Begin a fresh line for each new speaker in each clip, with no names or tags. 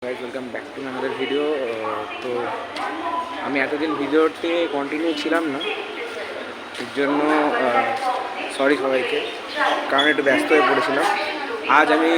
Guys welcome back to another video. তো আমি এতদিন ভিডিওতে কন্টিনিউ ছিলাম না, এর জন্য সরি সবাইকে, কারণ একটু ব্যস্ত হয়ে পড়েছিলাম। আজ আমি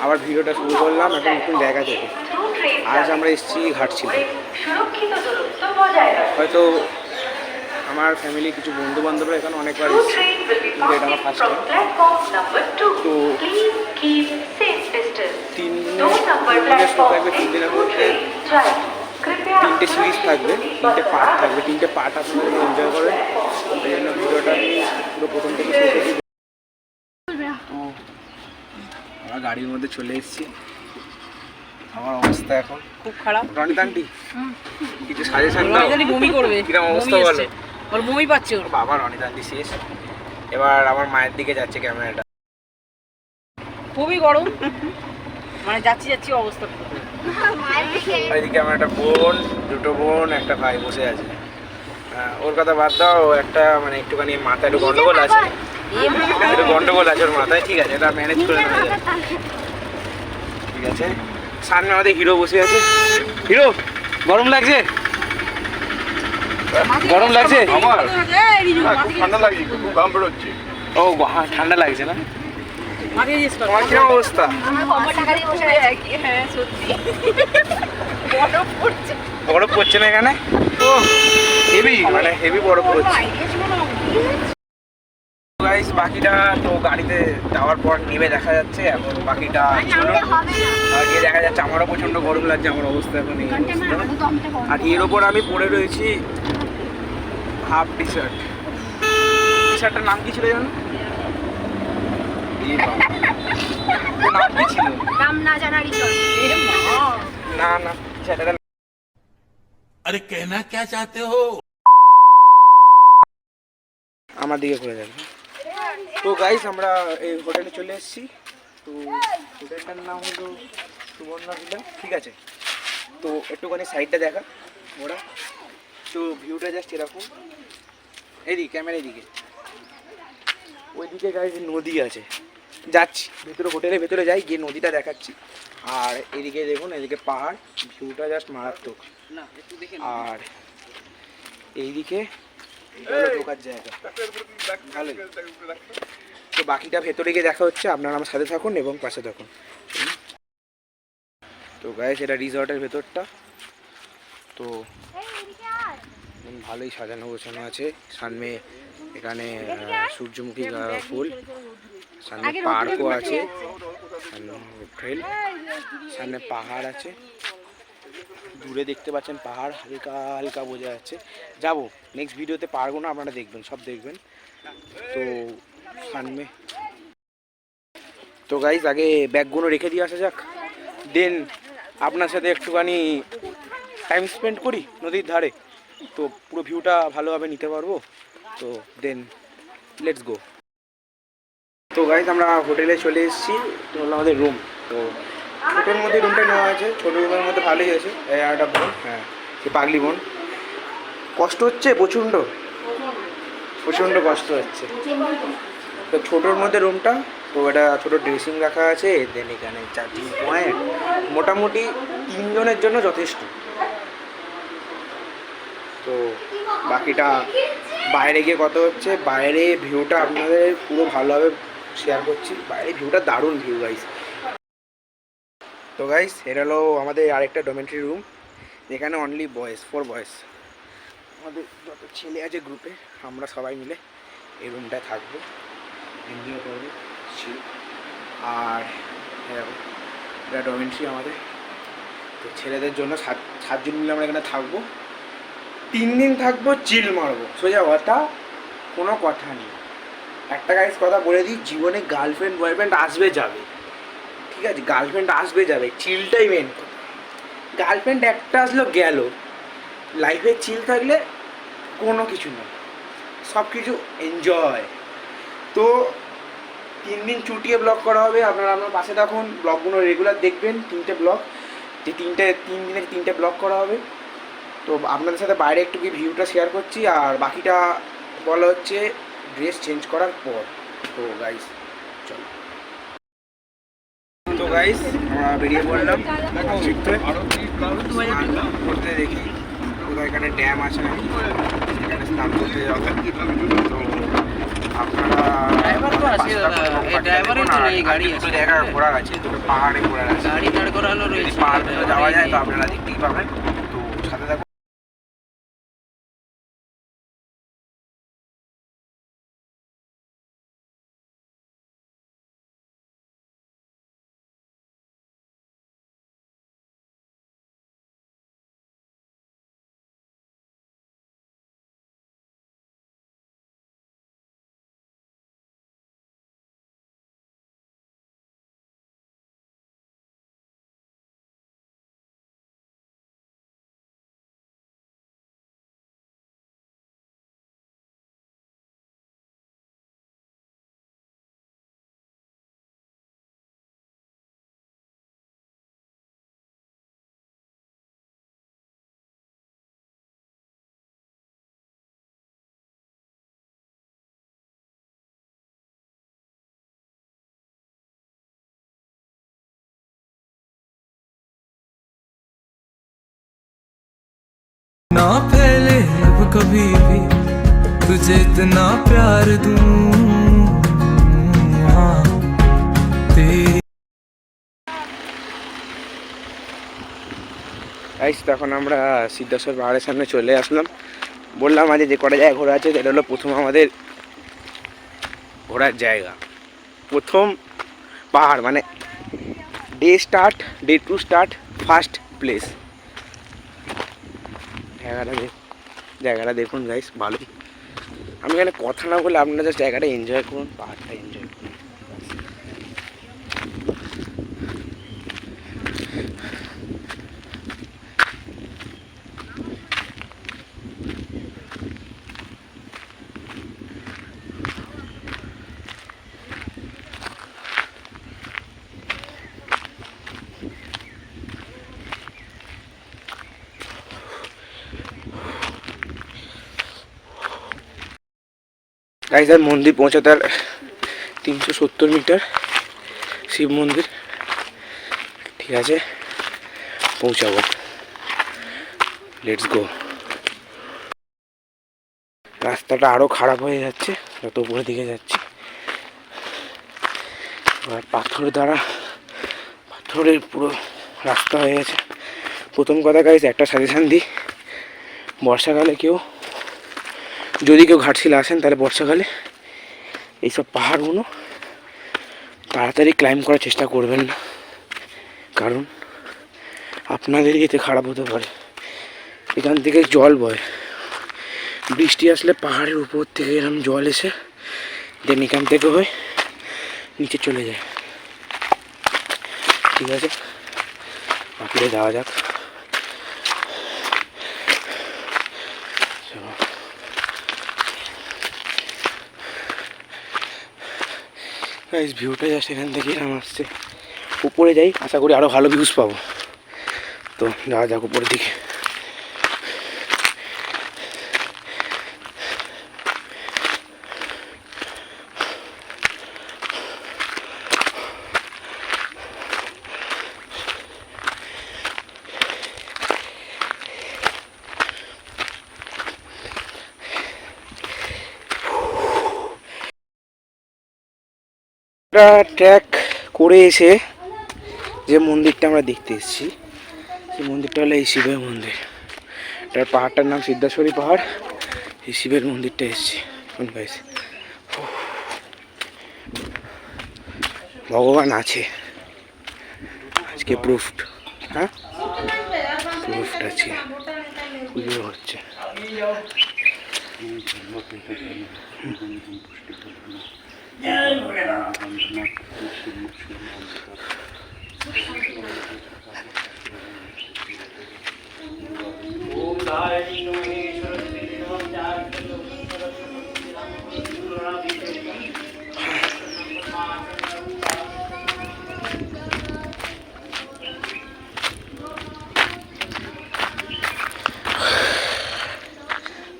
আবার ভিডিওটা শুরু করলাম একটা নতুন জায়গা থেকে। আজ আমরা এসেছি ঘাটশিলা। হয়তো আমার ফ্যামিলি কিছু বন্ধু বান্ধবরা এখানে অনেকবার এসেছে, কিন্তু এটা আমার ফার্স্ট টাইম। তো 3 দিনের শো থাকবে, 3 দিনের মধ্যে 3টে সিরিজ থাকবে, 3টে পার্ট থাকবে। 3টে পার্ট আপনারা এনজয় করবেন। এই জন্য ভিডিওটা আমি পুরো প্রথম থেকে শুরু করি। তো আমরা গাড়ির মধ্যে চলে এসেছি। আমার অবস্থা এখন
খুব খারাপ।
রনিত আন্টি কিছু সাজেশন দাও,
বমি করবে,
কিরকম অবস্থা বলো?
ওর বমি পাচ্ছে ওর।
বাবা রনিত আন্টি শেষ। এবার আমার মায়ের দিকে যাচ্ছে ক্যামেরাটা।
খুবই গরম, মানে যাচ্ছি অবস্থা।
এদিকে আমার একটা বোন, দুটো বোন, একটা ভাই বসে আছে। ওর কথা বাদ দাও, একটা মানে একটুখানি মাথায় একটু গন্ডগোল আছে, একটু গন্ডগোল আছে ওর মাথায়। ঠিক আছে, এটা ম্যানেজ করে নেওয়া যায়। ঠিক আছে, সামনে আমাদের হিরো বসে আছে। হিরো, গরম লাগছে? গরম লাগছে?
আমার খুব ঠান্ডা লাগছে, খুব ঘাম বেরোচ্ছে।
ও ঠান্ডা লাগছে না?
মাথায় জিজ্ঞেস করো
তোমার কিরকম অবস্থা?
হ্যাঁ সত্যি বরফ পড়ছে।
বরফ পড়ছে না এখানে? ও হেভি, মানে হেভি বরফ পড়ছে। গাইস বাকিটা তো গাড়িতে যাওয়ার পর নেমে দেখা যাচ্ছে। এখন বাকিটা গিয়ে দেখা যাচ্ছে। আমারও প্রচণ্ড গরম লাগছে, আমার অবস্থা এখন এই অবস্থা। আর এর ওপর আমি পরে রয়েছি হাফ টি শার্ট। টি শার্টটার নাম কি ছিল জানো? নাম কি ছিল?
নাম না জানারই চল।
না না, সেটা
अरे कहना क्या चाहते हो?
আমার দিকে করে যাবে। তো গাইস আমরা এই হোটেলে চলে এসেছি। তো হোটেলটার নাম হলো সুবর্ণা ভিলা। ঠিক আছে, তো একটুখানি সাইডটা দেখা ওরা। তো ভিউটা জাস্ট এরকম। এইদিকে ক্যামেরা, এইদিকে ওইদিকে গাইস নদী আছে। যাচ্ছি ভেতরে, হোটেলের ভেতরে যাই, গিয়ে নদীটা দেখাচ্ছি। আর এদিকে দেখুন, এদিকে পাহাড়, ভিউটা জাস্ট মারাত্মক। আর এইদিকে ঢোকার জায়গা ভালোই। তো বাকিটা ভেতরে গিয়ে দেখা হচ্ছে। আপনারা আমার সাথে থাকুন এবং পাশে থাকুন। তো গাইস এটা রিসর্টের ভেতরটা। তো ভালোই সাজানো গোছানো আছে। সামনে এখানে সূর্যমুখী ফুল, সামনে পার্কও আছে, হোটেল, সামনে পাহাড় আছে। দূরে দেখতে পাচ্ছেন পাহাড়, হালকা হালকা বোঝা যাচ্ছে। যাবো নেক্সট ভিডিওতে, পারবো না, আপনারা দেখবেন, সব দেখবেন। তো সামনে তো গাইজ আগে ব্যাগগুলো রেখে দিয়ে আসা যাক, দেন আপনার সাথে একটুখানি টাইম স্পেন্ড করি নদীর ধারে। তো পুরো ভিউটা ভালোভাবে নিতে পারবো। তো দেন লেটস গো। তো গাইজ আমরা হোটেলে চলে এসেছি। তো হলো আমাদের রুম। তো ছোটোর মধ্যে রুমটা নেওয়া আছে, ছোটো রুমের মধ্যে ভালোই আছে। একটা বোন, হ্যাঁ সে পাগলি বোন। কষ্ট হচ্ছে প্রচণ্ড, প্রচণ্ড কষ্ট হচ্ছে। তো ছোটোর মধ্যে রুমটা, তো এটা ছোটো ড্রেসিং রাখা আছে, দেন এখানে চার্জিং পয়েন্ট, মোটামুটি 3 জনের জন্য যথেষ্ট। তো বাকিটা বাইরে গিয়ে কত হচ্ছে, বাইরে ভিউটা আপনাদের পুরো ভালোভাবে শেয়ার করছি। বাইরে ভিউটা দারুণ ভিউ গাইস। তো গাইস এটা হলো আমাদের আরেকটা ডোমেন্টারি রুম, যেখানে অনলি বয়েজ, 4 বয়েজ। আমাদের যত ছেলে আছে গ্রুপে, আমরা সবাই মিলে এই রুমটায় থাকবো, এনজয় করবো। আর এটা ডোমেন্টারি আমাদের। তো ছেলেদের জন্য 7 জন মিলে আমরা এখানে থাকবো। 3 দিন থাকবো, চিল মারবো, সোজা কথা, কোনো কথা নেই। একটা গাইস কথা বলে দিই, জীবনে গার্লফ্রেন্ড বয়ফ্রেন্ড আসবে যাবে, ঠিক আছে? গার্লফ্রেন্ড আসবে যাবে, চিলটাই মেন কথা। গার্লফ্রেন্ড একটা আসলো গেল, লাইফে চিল থাকলে কোনো কিছু না, সব কিছু এনজয়। তো 3 দিন চুটিয়ে ব্লগ করা হবে। আপনারা আপনার পাশে থাকুন, ব্লগগুলো রেগুলার দেখবেন। 3টে ব্লগ, যে 3 দিনের 3টে ব্লগ করা হবে। তো আপনাদের সাথে বাইরে একটু কি ভিউটা শেয়ার করছি, আর বাকিটা বলা হচ্ছে ড্রেস চেঞ্জ করার পর। তো গাইস চলো। তো গাইস আমরা বেরিয়ে পড়লাম শিখতে করতে দেখি কোথাও এখানে ড্যাম আছে নাকি এখানে স্নান করতে যাবো। তো আপনারা
ড্রাইভার তো আছে দাদা, এই ড্রাইভারের জন্য এই গাড়ি আছে।
দুটো জায়গা ঘোরার আছে, দুটো পাহাড়ে ঘোরার আছে।
গাড়ি দাঁড় করানো
যদি
রয়েছে।
পাহাড় দুটো যাওয়া যায় তো আপনারা দেখতেই পাবেন। তো সাথে থাকুন।
ना फैले अब कभी भी तुझे इतना प्यार दूं हाँ, तेरी
গাইস তখন আমরা সিদ্ধেশ্বর পাহাড়ের সামনে চলে আসলাম। বললাম আজ যে কটা জায়গা ঘোরা আছে সেটা হলো প্রথম আমাদের ঘোরার জায়গা, প্রথম পাহাড়, মানে day to start first place. জায়গাটা দেখুন গাইস ভালোই। আমি এখানে কথা না বলে আপনারা জাস্ট জায়গাটা এনজয় করুন, পাহাড়টা এনজয় করুন। গাইস আর মন্দির পৌঁছাতে আর 370 মিটার, শিব মন্দির। ঠিক আছে পৌঁছাবো, লেটস গো। রাস্তাটা আরো খারাপ হয়ে যাচ্ছে যত উপরের দিকে যাচ্ছে। আর পাথরের পুরো রাস্তা হয়ে গেছে। প্রথম কথা গাইস একটা সাজেশান দিই, বর্ষাকালে যদি কেউ ঘাটশিলা আসেন তাহলে বর্ষাকালে এইসব পাহাড়গুলো তাড়াতাড়ি ক্লাইম্ব করার চেষ্টা করবেন না, কারণ আপনাদের এতে খারাপ হতে পারে। এখান থেকে জল বয়, বৃষ্টি আসলে পাহাড়ের উপর থেকে এরকম জল এসে দেন এখান থেকে হয়ে নিচে চলে যায়। ঠিক আছে বাকিটা যাওয়া যাক। গাইস ভিউটা জাস্ট এখান থেকে এরকম আসছে। উপরে যাই, আশা করি আরও ভালো ভিউজ পাবো। তো যাওয়া যাক উপরের দিকে। ট্র্যাক করে এসে যে মন্দিরটা আমরা দেখতে এসেছি সেই মন্দিরটা হলো এই শিবের মন্দির। এটার পাহাড়টার নাম সিদ্ধেশ্বরী পাহাড়। এই শিবের মন্দিরটা এসেছি গাইস। ভগবান আছে আজকে, প্রুফড। হ্যাঁ প্রুফড আছে, পুজো হচ্ছে।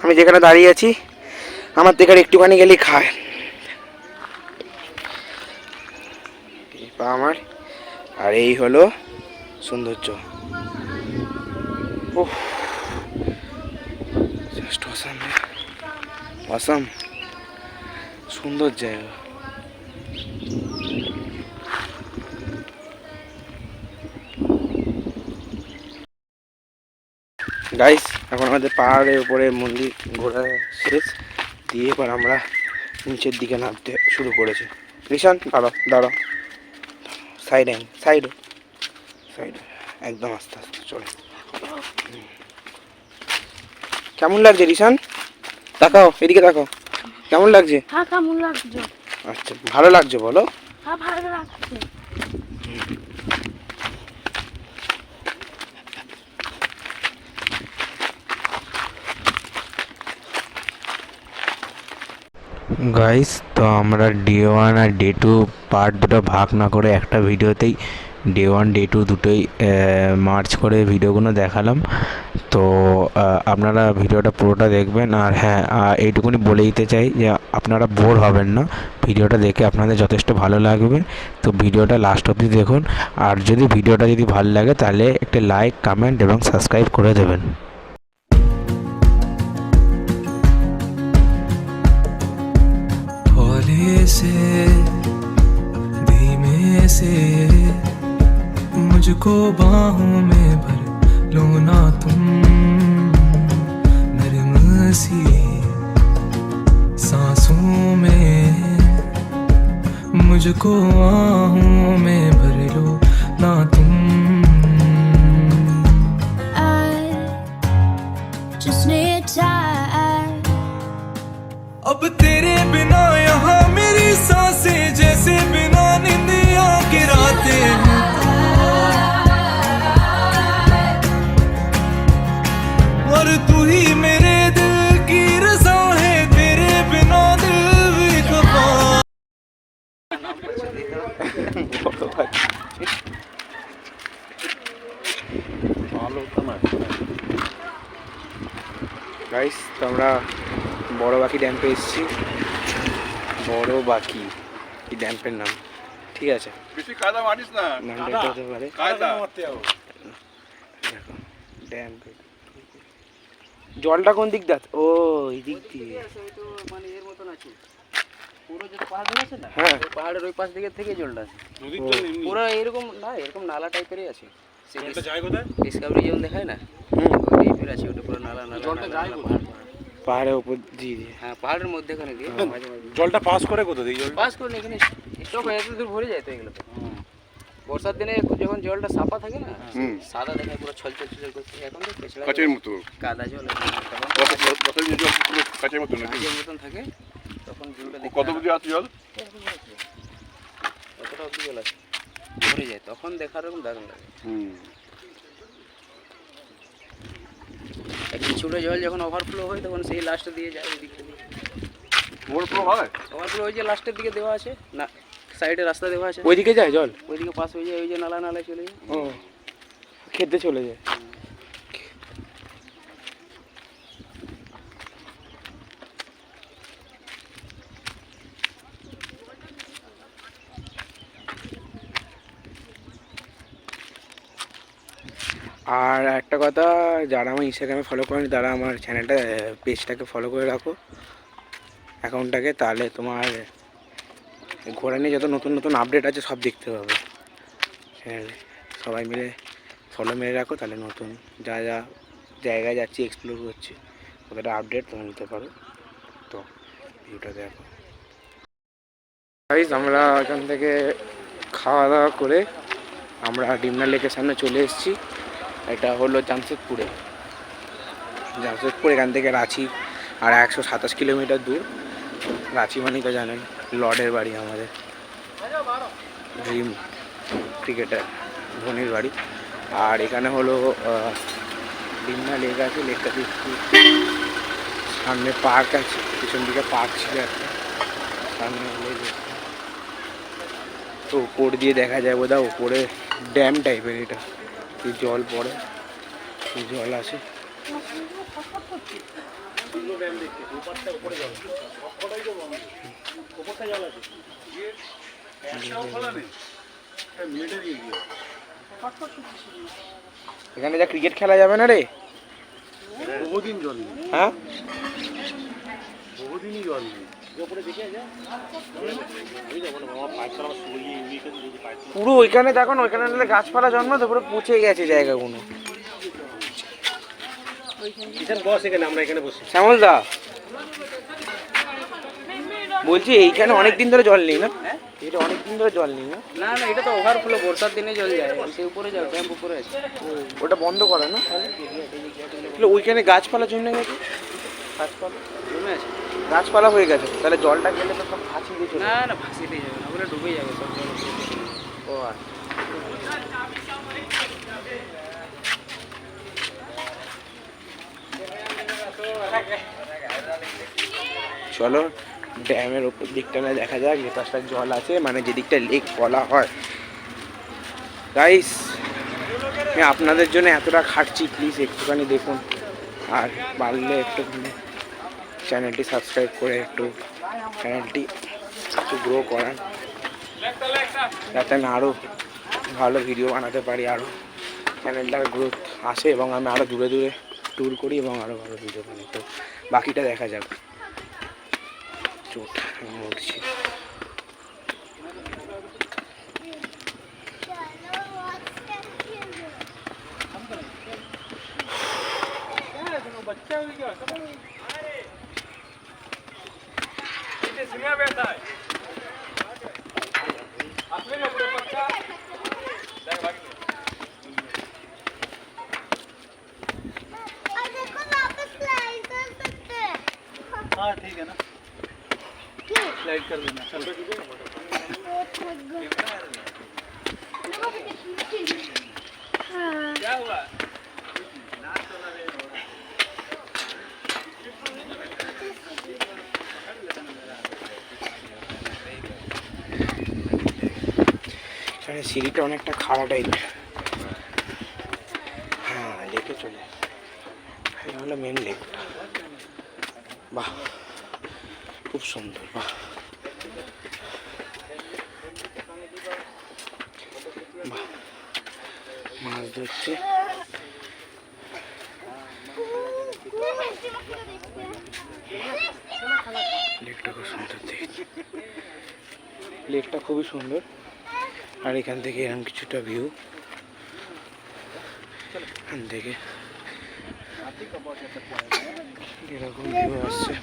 আমি যেখানে দাঁড়িয়ে আছি আমার থেকে একটুখানি গেলেই খায় আমার। এই হলো সৌন্দর্য। ওহ জাস্ট অসাম, অসাম, সুন্দর জায়গা। গাইস এখন আমাদের পাহাড়ের উপরে মন্দির ঘোরা শেষ দিয়ে এবার আমরা নিচের দিকে নামতে শুরু করেছি। রিশান দাঁড়ো দাঁড়ো, সাইডে সাইডে সাইডে, একদম আস্তে আস্তে চলে। কেমন লাগছে রিশান? তাকাও এদিকে, তাকাও কেমন লাগছে?
হ্যাঁ কেমন লাগছে?
আচ্ছা ভালো লাগছে বলো।
হ্যাঁ ভালো লাগছে।
গাইস তো আমরা ডে 1 আর ডে 2 পার্ট দুটো ভাগ না করে একটা ভিডিওতেই ডে 1 ডে 2 দুটোই মার্চ করে ভিডিওগুলো দেখালাম। তো আপনারা ভিডিওটা পুরোটা দেখবেন। আর হ্যাঁ এইটুকুনি বলে দিতে চাই যে আপনারা বোর হবেন না, ভিডিওটা দেখে আপনাদের যথেষ্ট ভালো লাগবে। তো ভিডিওটা লাস্ট অবধি দেখুন। আর যদি ভিডিওটা যদি ভালো লাগে তাহলে একটা লাইক, কমেন্ট এবং সাবস্ক্রাইব করে দেবেন।
हौले से धीमे से मुझको बाहों में भर लो ना तुम, नरम सी सांसों में मुझको आहों में भर लो ना तुम।
I just need time.
अब तेरे बिना यहाँ मेरी सांसें जैसे बिना निंदिया की रातें हैं। और तू ही मेरे दिल की रज़ा है, तेरे बिना दिल भी खफा।
গাইস তো আমরা বড় বাকি ড্যাম্পে এসেছি। বড় বাকি এই ড্যাম্পের নাম, ঠিক আছে?
বেশি কাদা মারিস না,
নামটা এটা হতে পারে
কাদা
দেখো ড্যাম্প। জলটা কোন দিক দিয়ে? ও এই দিক দিয়ে।
মানে এর মতন আছে পুরো যে পাহাড় আছে না,
হ্যাঁ
ওই পাহাড়ের ওই পাশ দিকে থেকে জলটা আছে।
নদীর জল এমনি।
পুরো এরকম না, এরকম নালা টাইপেরই আছে।
জলটা যায় কোথায়?
ডিসকাভারি যেমন দেখায় না,
হুম,
ওই টাইপের আছে। ওটা পুরো নালা নালা
জলটা যায়
নালা,
কোথায়?
পাহাড়।
পাহাড়ের উপর দিয়ে দিয়ে।
হ্যাঁ পাহাড়ের মধ্যেখানে দিয়ে মাঝে মাঝে
জলটা পাস করে কোথা দিয়ে? জল
পাস করে এখানে স্টক হয়ে এত দূর ভরে যায় তো এগুলো তো। বর্ষার দিনে যখন জলটা সাফা থাকে না, সাদা দেখায় পুরো ছল ছল ছল করছে। এখন তো পেছলা
কাচের মতো।
কাদা জল আছে, তখন
বছর যে জল পুরো কাচের মতো নাকি?
কাঁচের মতন থাকে। তখন জলটা দেখতে
কত বুঝি আছে জল?
কতটা অব্দি জল আছে, ভরে যায় তখন দেখার এরকম দারুণ লাগে। একটু ছোটো জল যখন ওভারফ্লো হয় তখন সেই লাস্টে দিয়ে যায় ওই দিকটা দিয়ে।
ওভারফ্লো হয়?
ওভারফ্লো ওই যে লাস্টের দিকে দেওয়া আছে না, সাইডে রাস্তা দেওয়া আছে,
ওইদিকে যায় জল?
ওইদিকে পাস হয়ে যায়, ওই যে নালা নালায় চলে যায়।
ও খেতে চলে যায়। আর একটা কথা, যারা আমার ইনস্টাগ্রামে ফলো করেনি তারা আমার চ্যানেলটা পেজটাকে ফলো করে রাখো, অ্যাকাউন্টটাকে, তাহলে তোমার ঘোরা নিয়ে যত নতুন নতুন আপডেট আছে সব দেখতে পাবে চ্যানেলে। সবাই মিলে ফলো মেরে রাখো, তাহলে নতুন যা যা জায়গায় যাচ্ছি এক্সপ্লোর করছি কতটা আপডেট তোমরা নিতে পারো। তো ভিডিওটা দেখো গাইস। আমরা এখান থেকে খাওয়া দাওয়া করে আমরা ডিমনা লেকের সামনে চলে এসেছি। এটা হলো জামশেদপুর। এখান থেকে রাঁচি আর 127 কিলোমিটার দূর। রাঁচি মানেই তো জানেন লর্ডের বাড়ি, আমাদের ড্রিম ক্রিকেটার ধোনির বাড়ি। আর এখানে হলো ডিমনা লেক আছে, লেকটা দেখছি সামনে পার্ক আছে, পিছন দিকে পার্ক ছিল একটা, সামনে হলো তো উপর দিয়ে দেখা যায় বোধহয় উপরে ড্যাম টাইপের, এটা এই জল পড়ে, এই জল আছে। এখানে যা ক্রিকেট খেলা যাবে না রে?
বহুদিন জল নেই,
হ্যাঁ
বহুদিনই জল নেই।
পুরো ওইখানে দেখো না, ওইখানে নাহলে গাছপালা জন্মাতো, পুরো পচে গেছে জায়গাগুলো।
বস এখানে, আমরা এখানে বসি।
শ্যামল দা বলছি এইখানে অনেকদিন ধরে জল নেই না? এটা অনেকদিন ধরে জল নেই না?
না না, এটা তো ওভারফ্লো, বর্ষার দিনে জল যায়, সে উপরে যাও, ড্যাম উপরে আছে।
ওটা বন্ধ করে না তাহলে? ওইখানে গাছপালা জমে গেছে, গাছপালা
জমে আছে।
গাছপালা হয়ে গেছে, তাহলে জলটা গেলে তো সব ভাসি দিয়ে চলে
না না, ভাসিয়ে দিয়ে যাবে না, ওগুলো ডুবে যাবে সব জল।
ও আচ্ছা। চলো ড্যামের ওপর দিকটা না দেখা যাক, যে পাশটা জল আছে, মানে যেদিকটা লেক বলা হয়। গাইস আমি আপনাদের জন্য এতটা খাটছি, প্লিজ একটুখানি দেখুন, আর পারলে একটুখানি চ্যানেলটি সাবস্ক্রাইব করে একটু চ্যানেলটি একটু গ্রো করান, যাতে আমি আরও ভালো ভিডিও বানাতে পারি, আরও চ্যানেলটার গ্রোথ আসে এবং আমি আরও দূরে দূরে ট্যুর করি এবং আরও ভালো ভিডিও বানাই। তো বাকিটা দেখা যাক। চোট আমি উঠছি।
हाँ ठीक है ना, स्लाइड कर देना। क्या हुआ?
এখানে সিঁড়িটা অনেকটা খাড়া টাইপের। হ্যাঁ লেকে চলে, এটা হলো মেন লেকটা। বাহ খুব সুন্দর, বাহ বাহ, মাছ ধরছে। লেকটা খুব সুন্দর দেখতে, লেকটা খুবই সুন্দর। আর এখান থেকে এরকম কিছুটা ভিউ, এখান থেকে এরকম ভিউ আসছে।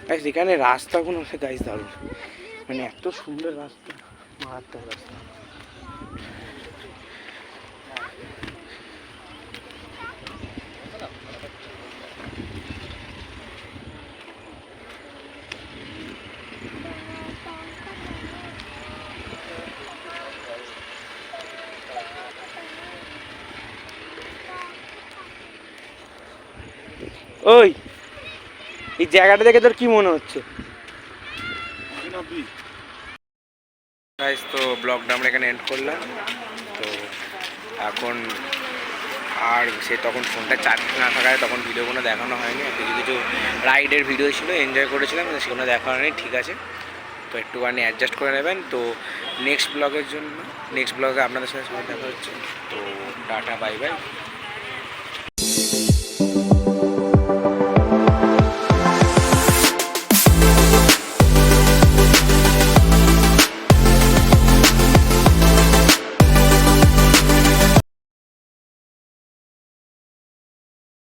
গাইস এখানে রাস্তাগুলো আছে গাইস দারুণ, মানে এত সুন্দর রাস্তা, মারাত্মক রাস্তা। ওই এই জায়গাটা দেখে তোর কি মনে হচ্ছে? গাইস তো ব্লগটা আমরা এখানে এন্ড করলাম। তো এখন আর সে তখন ফোনটা চার্জ না থাকায় তখন ভিডিওগুলো দেখানো হয়নি, কিছু কিছু রাইডের ভিডিও ছিল, এনজয় করেছিলাম, সেগুলো দেখানো হয়নি। ঠিক আছে, তো একটুখানি অ্যাডজাস্ট করে নেবেন। তো নেক্সট ব্লগের জন্য, নেক্সট ব্লগে আপনাদের সাথে সবাই দেখা হচ্ছে। তো টাটা বাই বাই।